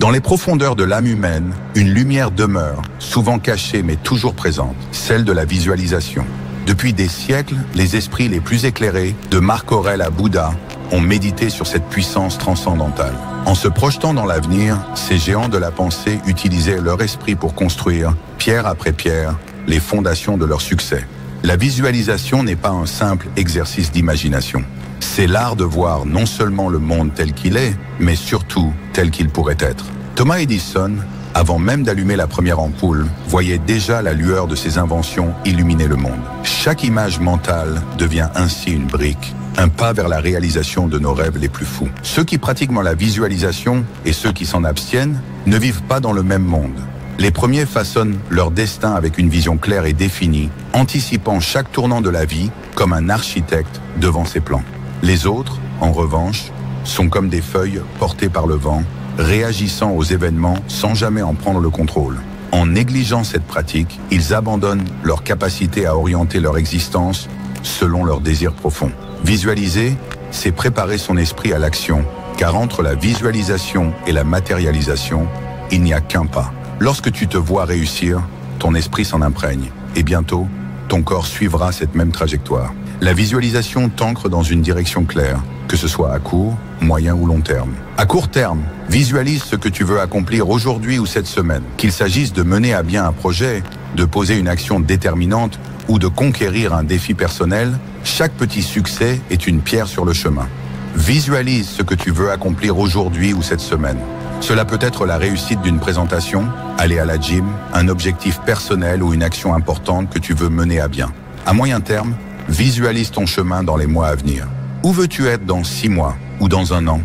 Dans les profondeurs de l'âme humaine, une lumière demeure, souvent cachée mais toujours présente, celle de la visualisation. Depuis des siècles, les esprits les plus éclairés, de Marc Aurèle à Bouddha, ont médité sur cette puissance transcendantale. En se projetant dans l'avenir, ces géants de la pensée utilisaient leur esprit pour construire, pierre après pierre, les fondations de leur succès. La visualisation n'est pas un simple exercice d'imagination. C'est l'art de voir non seulement le monde tel qu'il est, mais surtout tel qu'il pourrait être. Thomas Edison, avant même d'allumer la première ampoule, voyait déjà la lueur de ses inventions illuminer le monde. Chaque image mentale devient ainsi une brique, un pas vers la réalisation de nos rêves les plus fous. Ceux qui pratiquent la visualisation et ceux qui s'en abstiennent ne vivent pas dans le même monde. Les premiers façonnent leur destin avec une vision claire et définie, anticipant chaque tournant de la vie comme un architecte devant ses plans. Les autres, en revanche, sont comme des feuilles portées par le vent, réagissant aux événements sans jamais en prendre le contrôle. En négligeant cette pratique, ils abandonnent leur capacité à orienter leur existence selon leurs désirs profonds. Visualiser, c'est préparer son esprit à l'action, car entre la visualisation et la matérialisation, il n'y a qu'un pas. Lorsque tu te vois réussir, ton esprit s'en imprègne, et bientôt, ton corps suivra cette même trajectoire. La visualisation t'ancre dans une direction claire, que ce soit à court, moyen ou long terme. À court terme, visualise ce que tu veux accomplir aujourd'hui ou cette semaine. Qu'il s'agisse de mener à bien un projet, de poser une action déterminante ou de conquérir un défi personnel, chaque petit succès est une pierre sur le chemin. Visualise ce que tu veux accomplir aujourd'hui ou cette semaine. Cela peut être la réussite d'une présentation, aller à la gym, un objectif personnel ou une action importante que tu veux mener à bien. À moyen terme, visualise ton chemin dans les mois à venir. Où veux-tu être dans 6 mois ou dans 1 an?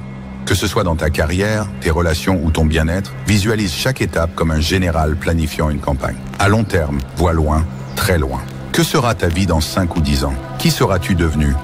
Que ce soit dans ta carrière, tes relations ou ton bien-être, visualise chaque étape comme un général planifiant une campagne. À long terme, vois loin, très loin. Que sera ta vie dans 5 ou 10 ans? Qui seras-tu devenu?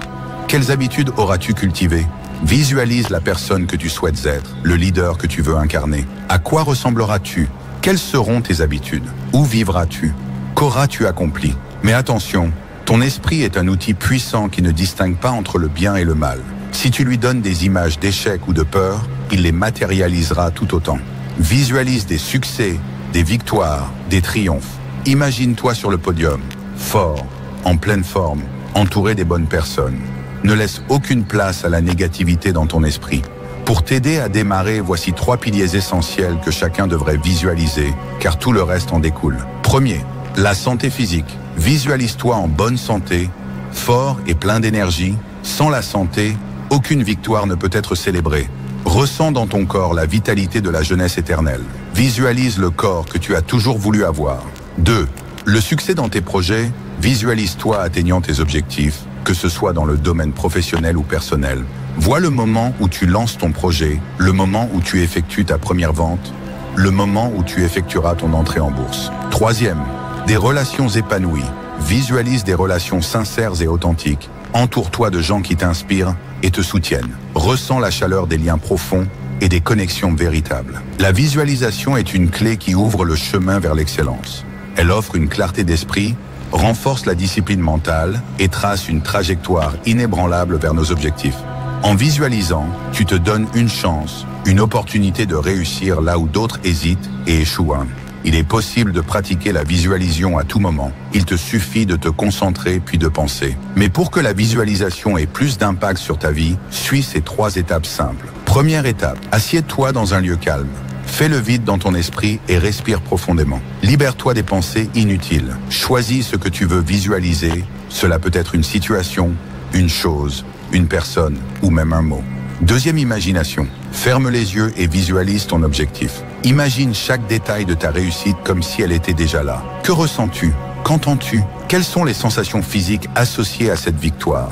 Quelles habitudes auras-tu cultivées? Visualise la personne que tu souhaites être, le leader que tu veux incarner. À quoi ressembleras-tu? Quelles seront tes habitudes? Où vivras-tu? Qu'auras-tu accompli? Mais attention, ton esprit est un outil puissant qui ne distingue pas entre le bien et le mal. Si tu lui donnes des images d'échec ou de peur, il les matérialisera tout autant. Visualise des succès, des victoires, des triomphes. Imagine-toi sur le podium, fort, en pleine forme, entouré des bonnes personnes. Ne laisse aucune place à la négativité dans ton esprit. Pour t'aider à démarrer, voici 3 piliers essentiels que chacun devrait visualiser, car tout le reste en découle. Premier, la santé physique. Visualise-toi en bonne santé, fort et plein d'énergie. Sans la santé, aucune victoire ne peut être célébrée. Ressens dans ton corps la vitalité de la jeunesse éternelle. Visualise le corps que tu as toujours voulu avoir. 2. Le succès dans tes projets. Visualise-toi atteignant tes objectifs, que ce soit dans le domaine professionnel ou personnel. Vois le moment où tu lances ton projet, le moment où tu effectues ta première vente, le moment où tu effectueras ton entrée en bourse. 3e, des relations épanouies. Visualise des relations sincères et authentiques. Entoure-toi de gens qui t'inspirent et te soutiennent. Ressens la chaleur des liens profonds et des connexions véritables. La visualisation est une clé qui ouvre le chemin vers l'excellence. Elle offre une clarté d'esprit, renforce la discipline mentale et trace une trajectoire inébranlable vers nos objectifs. En visualisant, tu te donnes une chance, une opportunité de réussir là où d'autres hésitent et échouent. Il est possible de pratiquer la visualisation à tout moment. Il te suffit de te concentrer puis de penser. Mais pour que la visualisation ait plus d'impact sur ta vie, suis ces 3 étapes simples. Première étape, assieds-toi dans un lieu calme. Fais le vide dans ton esprit et respire profondément. Libère-toi des pensées inutiles. Choisis ce que tu veux visualiser. Cela peut être une situation, une chose, une personne ou même un mot. Deuxième imagination. Ferme les yeux et visualise ton objectif. Imagine chaque détail de ta réussite comme si elle était déjà là. Que ressens-tu? Qu'entends-tu? Quelles sont les sensations physiques associées à cette victoire?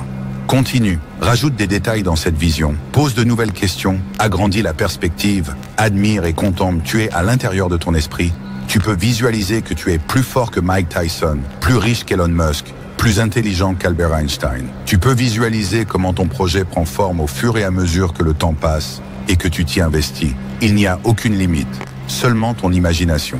Continue, rajoute des détails dans cette vision, pose de nouvelles questions, agrandis la perspective, admire et contemple. Tu es à l'intérieur de ton esprit. Tu peux visualiser que tu es plus fort que Mike Tyson, plus riche qu'Elon Musk, plus intelligent qu'Albert Einstein. Tu peux visualiser comment ton projet prend forme au fur et à mesure que le temps passe et que tu t'y investis. Il n'y a aucune limite, seulement ton imagination.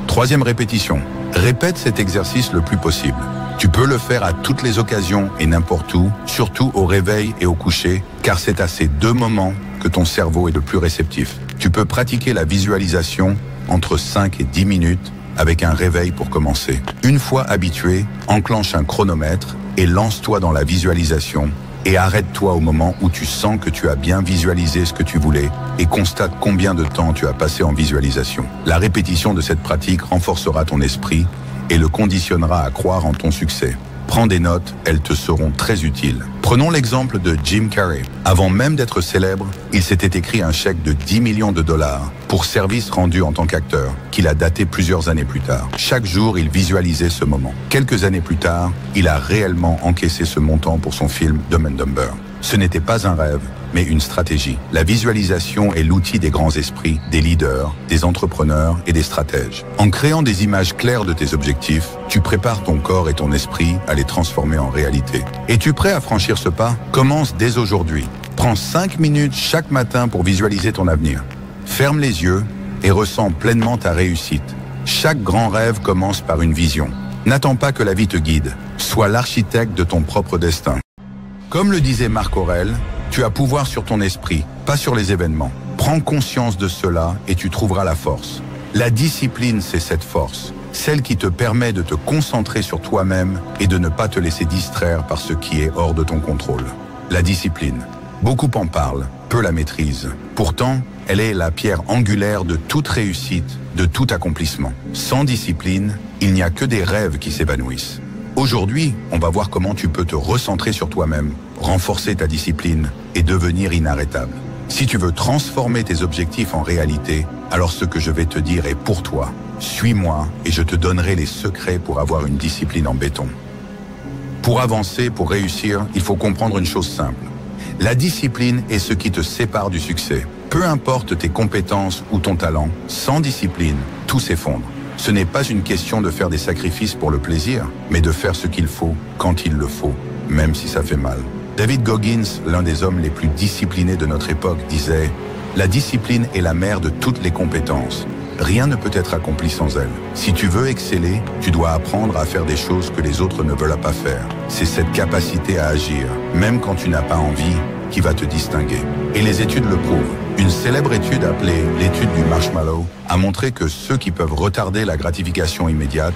Troisième répétition, répète cet exercice le plus possible. Tu peux le faire à toutes les occasions et n'importe où, surtout au réveil et au coucher, car c'est à ces 2 moments que ton cerveau est le plus réceptif. Tu peux pratiquer la visualisation entre 5 et 10 minutes avec un réveil pour commencer. Une fois habitué, enclenche un chronomètre et lance-toi dans la visualisation et arrête-toi au moment où tu sens que tu as bien visualisé ce que tu voulais et constate combien de temps tu as passé en visualisation. La répétition de cette pratique renforcera ton esprit et le conditionnera à croire en ton succès. Prends des notes, elles te seront très utiles. Prenons l'exemple de Jim Carrey. Avant même d'être célèbre, il s'était écrit un chèque de 10 millions de dollars pour service rendu en tant qu'acteur, qu'il a daté plusieurs années plus tard. Chaque jour, il visualisait ce moment. Quelques années plus tard, il a réellement encaissé ce montant pour son film Dumb and Dumber. Ce n'était pas un rêve, mais une stratégie. La visualisation est l'outil des grands esprits, des leaders, des entrepreneurs et des stratèges. En créant des images claires de tes objectifs, tu prépares ton corps et ton esprit à les transformer en réalité. Es-tu prêt à franchir ce pas? Commence dès aujourd'hui. Prends 5 minutes chaque matin pour visualiser ton avenir. Ferme les yeux et ressens pleinement ta réussite. Chaque grand rêve commence par une vision. N'attends pas que la vie te guide. Sois l'architecte de ton propre destin. Comme le disait Marc Aurèle, tu as pouvoir sur ton esprit, pas sur les événements. Prends conscience de cela et tu trouveras la force. La discipline, c'est cette force, celle qui te permet de te concentrer sur toi-même et de ne pas te laisser distraire par ce qui est hors de ton contrôle. La discipline. Beaucoup en parlent, peu la maîtrisent. Pourtant, elle est la pierre angulaire de toute réussite, de tout accomplissement. Sans discipline, il n'y a que des rêves qui s'évanouissent. Aujourd'hui, on va voir comment tu peux te recentrer sur toi-même, renforcer ta discipline et devenir inarrêtable. Si tu veux transformer tes objectifs en réalité, alors ce que je vais te dire est pour toi. Suis-moi et je te donnerai les secrets pour avoir une discipline en béton. Pour avancer, pour réussir, il faut comprendre une chose simple. La discipline est ce qui te sépare du succès. Peu importe tes compétences ou ton talent, sans discipline, tout s'effondre. Ce n'est pas une question de faire des sacrifices pour le plaisir, mais de faire ce qu'il faut, quand il le faut, même si ça fait mal. David Goggins, l'un des hommes les plus disciplinés de notre époque, disait « La discipline est la mère de toutes les compétences. Rien ne peut être accompli sans elle. Si tu veux exceller, tu dois apprendre à faire des choses que les autres ne veulent pas faire. C'est cette capacité à agir, même quand tu n'as pas envie, qui va te distinguer. » Et les études le prouvent. Une célèbre étude appelée l'étude du marshmallow a montré que ceux qui peuvent retarder la gratification immédiate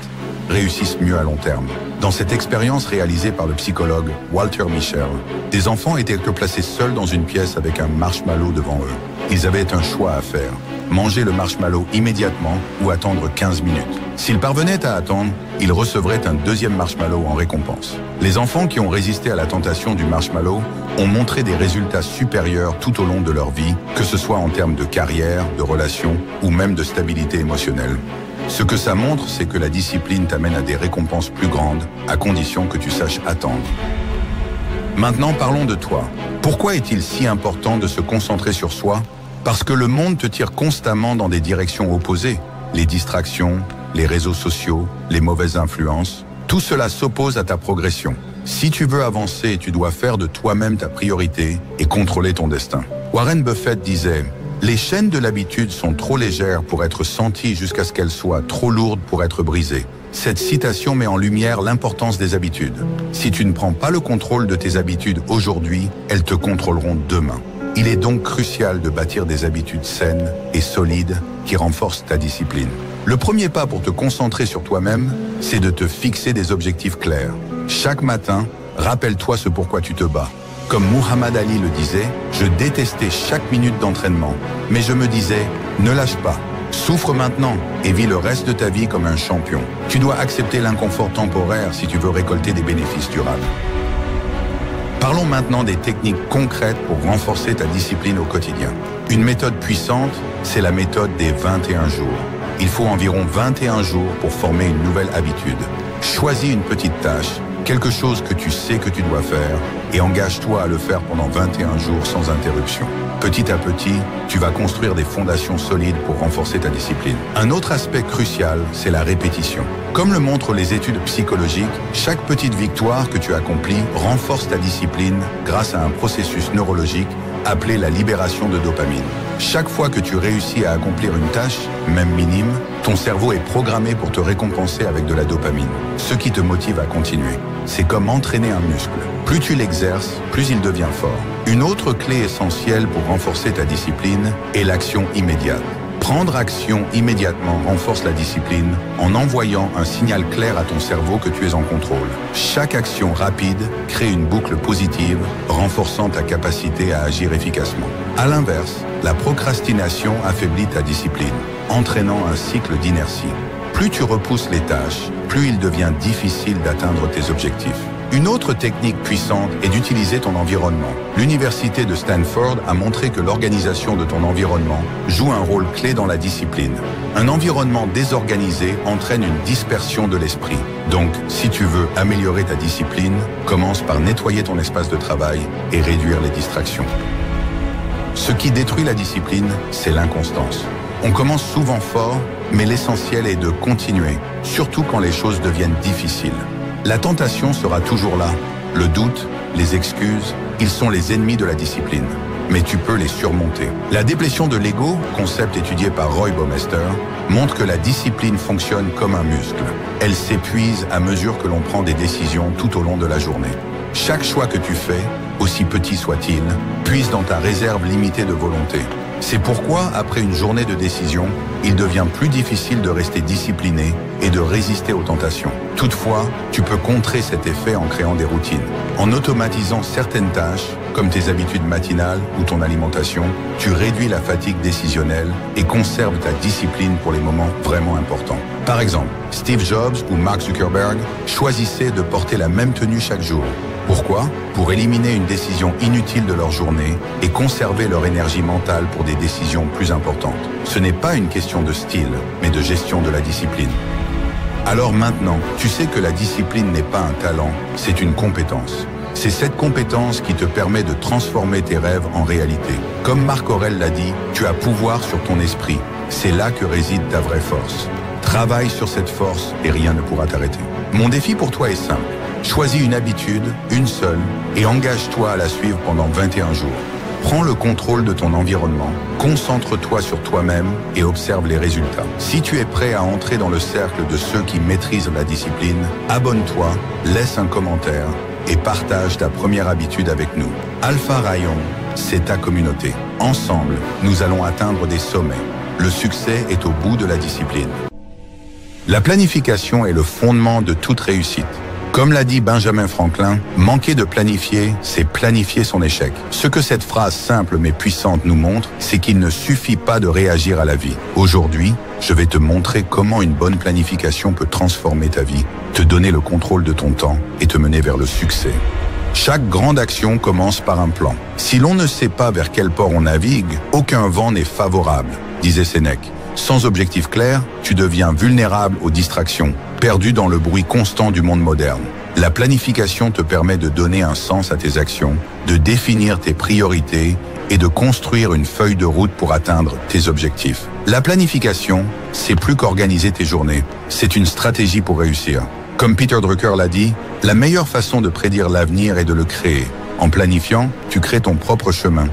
réussissent mieux à long terme. Dans cette expérience réalisée par le psychologue Walter Mischel, des enfants étaient placés seuls dans une pièce avec un marshmallow devant eux. Ils avaient un choix à faire. Manger le marshmallow immédiatement ou attendre 15 minutes. S'ils parvenaient à attendre, ils recevraient un deuxième marshmallow en récompense. Les enfants qui ont résisté à la tentation du marshmallow ont montré des résultats supérieurs tout au long de leur vie, que ce soit en termes de carrière, de relations ou même de stabilité émotionnelle. Ce que ça montre, c'est que la discipline t'amène à des récompenses plus grandes, à condition que tu saches attendre. Maintenant, parlons de toi. Pourquoi est-il si important de se concentrer sur soi? Parce que le monde te tire constamment dans des directions opposées. Les distractions, les réseaux sociaux, les mauvaises influences, tout cela s'oppose à ta progression. Si tu veux avancer, tu dois faire de toi-même ta priorité et contrôler ton destin. Warren Buffett disait « Les chaînes de l'habitude sont trop légères pour être senties jusqu'à ce qu'elles soient trop lourdes pour être brisées. » Cette citation met en lumière l'importance des habitudes. Si tu ne prends pas le contrôle de tes habitudes aujourd'hui, elles te contrôleront demain. Il est donc crucial de bâtir des habitudes saines et solides qui renforcent ta discipline. Le premier pas pour te concentrer sur toi-même, c'est de te fixer des objectifs clairs. Chaque matin, rappelle-toi ce pourquoi tu te bats. Comme Muhammad Ali le disait, je détestais chaque minute d'entraînement, mais je me disais, ne lâche pas. Souffre maintenant et vis le reste de ta vie comme un champion. Tu dois accepter l'inconfort temporaire si tu veux récolter des bénéfices durables. Parlons maintenant des techniques concrètes pour renforcer ta discipline au quotidien. Une méthode puissante, c'est la méthode des 21 jours. Il faut environ 21 jours pour former une nouvelle habitude. Choisis une petite tâche, quelque chose que tu sais que tu dois faire, et engage-toi à le faire pendant 21 jours sans interruption. Petit à petit, tu vas construire des fondations solides pour renforcer ta discipline. Un autre aspect crucial, c'est la répétition. Comme le montrent les études psychologiques, chaque petite victoire que tu accomplis renforce ta discipline grâce à un processus neurologique appelé la libération de dopamine. Chaque fois que tu réussis à accomplir une tâche, même minime, ton cerveau est programmé pour te récompenser avec de la dopamine, ce qui te motive à continuer. C'est comme entraîner un muscle. Plus tu l'exerces, plus il devient fort. Une autre clé essentielle pour renforcer ta discipline est l'action immédiate. Prendre action immédiatement renforce la discipline en envoyant un signal clair à ton cerveau que tu es en contrôle. Chaque action rapide crée une boucle positive, renforçant ta capacité à agir efficacement. À l'inverse, la procrastination affaiblit ta discipline, entraînant un cycle d'inertie. Plus tu repousses les tâches, plus il devient difficile d'atteindre tes objectifs. Une autre technique puissante est d'utiliser ton environnement. L'université de Stanford a montré que l'organisation de ton environnement joue un rôle clé dans la discipline. Un environnement désorganisé entraîne une dispersion de l'esprit. Donc, si tu veux améliorer ta discipline, commence par nettoyer ton espace de travail et réduire les distractions. Ce qui détruit la discipline, c'est l'inconstance. On commence souvent fort, mais l'essentiel est de continuer, surtout quand les choses deviennent difficiles. La tentation sera toujours là. Le doute, les excuses, ils sont les ennemis de la discipline. Mais tu peux les surmonter. La déplétion de l'ego, concept étudié par Roy Baumeister, montre que la discipline fonctionne comme un muscle. Elle s'épuise à mesure que l'on prend des décisions tout au long de la journée. Chaque choix que tu fais, aussi petit soit-il, puise dans ta réserve limitée de volonté. C'est pourquoi, après une journée de décision, il devient plus difficile de rester discipliné et de résister aux tentations. Toutefois, tu peux contrer cet effet en créant des routines. En automatisant certaines tâches, comme tes habitudes matinales ou ton alimentation, tu réduis la fatigue décisionnelle et conserves ta discipline pour les moments vraiment importants. Par exemple, Steve Jobs ou Mark Zuckerberg choisissaient de porter la même tenue chaque jour. Pourquoi? Pour éliminer une décision inutile de leur journée et conserver leur énergie mentale pour des décisions plus importantes. Ce n'est pas une question de style, mais de gestion de la discipline. Alors maintenant, tu sais que la discipline n'est pas un talent, c'est une compétence. C'est cette compétence qui te permet de transformer tes rêves en réalité. Comme Marc Aurèle l'a dit, tu as pouvoir sur ton esprit. C'est là que réside ta vraie force. Travaille sur cette force et rien ne pourra t'arrêter. Mon défi pour toi est simple. Choisis une habitude, une seule, et engage-toi à la suivre pendant 21 jours. Prends le contrôle de ton environnement, concentre-toi sur toi-même et observe les résultats. Si tu es prêt à entrer dans le cercle de ceux qui maîtrisent la discipline, abonne-toi, laisse un commentaire et partage ta première habitude avec nous. Alpha Rayon, c'est ta communauté. Ensemble, nous allons atteindre des sommets. Le succès est au bout de la discipline. La planification est le fondement de toute réussite. Comme l'a dit Benjamin Franklin, manquer de planifier, c'est planifier son échec. Ce que cette phrase simple mais puissante nous montre, c'est qu'il ne suffit pas de réagir à la vie. Aujourd'hui, je vais te montrer comment une bonne planification peut transformer ta vie, te donner le contrôle de ton temps et te mener vers le succès. Chaque grande action commence par un plan. Si l'on ne sait pas vers quel port on navigue, aucun vent n'est favorable, disait Sénèque. Sans objectif clair, tu deviens vulnérable aux distractions, perdu dans le bruit constant du monde moderne. La planification te permet de donner un sens à tes actions, de définir tes priorités et de construire une feuille de route pour atteindre tes objectifs. La planification, c'est plus qu'organiser tes journées, c'est une stratégie pour réussir. Comme Peter Drucker l'a dit, la meilleure façon de prédire l'avenir est de le créer. En planifiant, tu crées ton propre chemin.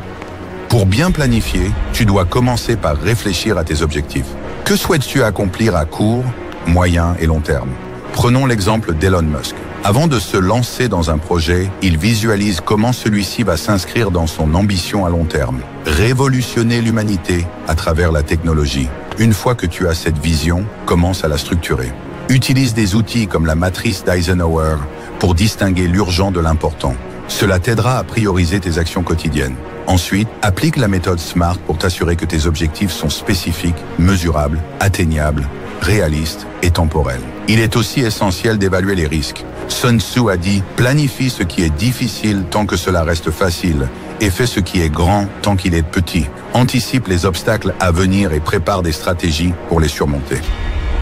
Pour bien planifier, tu dois commencer par réfléchir à tes objectifs. Que souhaites-tu accomplir à court, moyen et long terme? Prenons l'exemple d'Elon Musk. Avant de se lancer dans un projet, il visualise comment celui-ci va s'inscrire dans son ambition à long terme. Révolutionner l'humanité à travers la technologie. Une fois que tu as cette vision, commence à la structurer. Utilise des outils comme la matrice d'Eisenhower pour distinguer l'urgent de l'important. Cela t'aidera à prioriser tes actions quotidiennes. Ensuite, applique la méthode SMART pour t'assurer que tes objectifs sont spécifiques, mesurables, atteignables, réalistes et temporels. Il est aussi essentiel d'évaluer les risques. Sun Tzu a dit « Planifie ce qui est difficile tant que cela reste facile et fais ce qui est grand tant qu'il est petit. Anticipe les obstacles à venir et prépare des stratégies pour les surmonter. »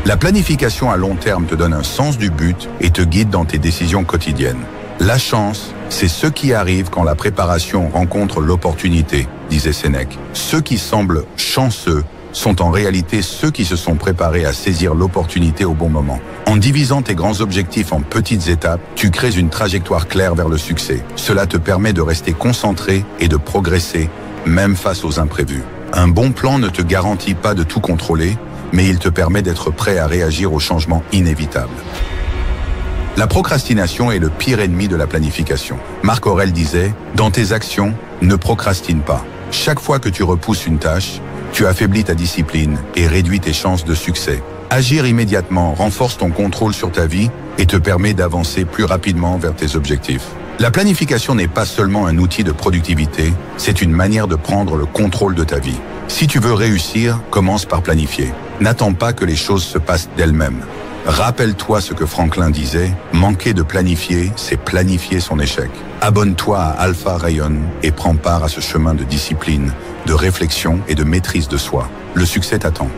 La planification à long terme te donne un sens du but et te guide dans tes décisions quotidiennes. La chance, c'est ce qui arrive quand la préparation rencontre l'opportunité, disait Sénèque. Ceux qui semblent chanceux sont en réalité ceux qui se sont préparés à saisir l'opportunité au bon moment. En divisant tes grands objectifs en petites étapes, tu crées une trajectoire claire vers le succès. Cela te permet de rester concentré et de progresser, même face aux imprévus. Un bon plan ne te garantit pas de tout contrôler, mais il te permet d'être prêt à réagir aux changements inévitables. La procrastination est le pire ennemi de la planification. Marc Aurèle disait « Dans tes actions, ne procrastine pas. Chaque fois que tu repousses une tâche, tu affaiblis ta discipline et réduis tes chances de succès. Agir immédiatement renforce ton contrôle sur ta vie et te permet d'avancer plus rapidement vers tes objectifs. La planification n'est pas seulement un outil de productivité, c'est une manière de prendre le contrôle de ta vie. Si tu veux réussir, commence par planifier. N'attends pas que les choses se passent d'elles-mêmes. Rappelle-toi ce que Franklin disait, manquer de planifier, c'est planifier son échec. Abonne-toi à Alpha Rayon et prends part à ce chemin de discipline, de réflexion et de maîtrise de soi. Le succès t'attend.